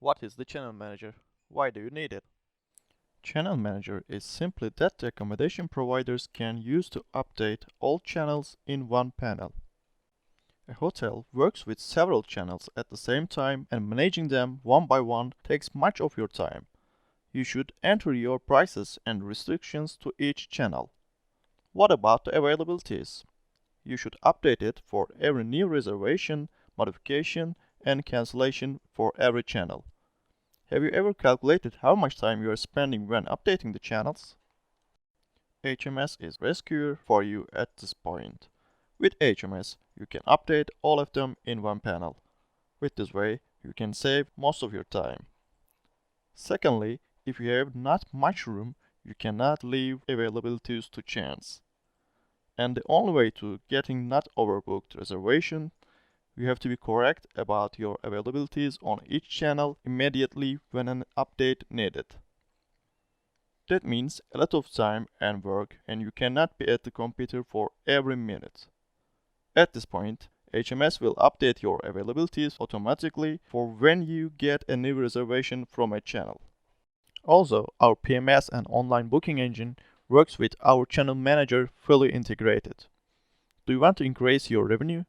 What is the Channel Manager? Why do you need it? Channel Manager is simply that the accommodation providers can use to update all channels in one panel. A hotel works with several channels at the same time, and managing them one by one takes much of your time. You should enter your prices and restrictions to each channel. What about the availabilities? You should update it for every new reservation, modification, and cancellation for every channel. Have you ever calculated how much time you are spending when updating the channels? HMS is rescuer for you at this point. With HMS, you can update all of them in one panel. With this way, you can save most of your time. Secondly, if you have not much room, you cannot leave availabilities to chance. And the only way to getting not overbooked reservation, you have to be correct about your availabilities on each channel immediately when an update needed. That means a lot of time and work, and you cannot be at the computer for every minute. At this point, HMS will update your availabilities automatically for when you get a new reservation from a channel. Also, our PMS and online booking engine works with our channel manager fully integrated. Do you want to increase your revenue?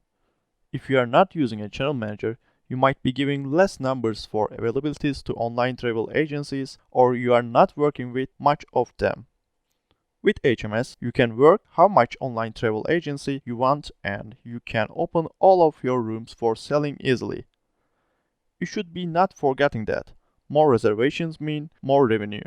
If you are not using a channel manager, you might be giving less numbers for availabilities to online travel agencies, or you are not working with much of them. With HMS, you can work how much online travel agency you want, and you can open all of your rooms for selling easily. You should be not forgetting that more reservations mean more revenue.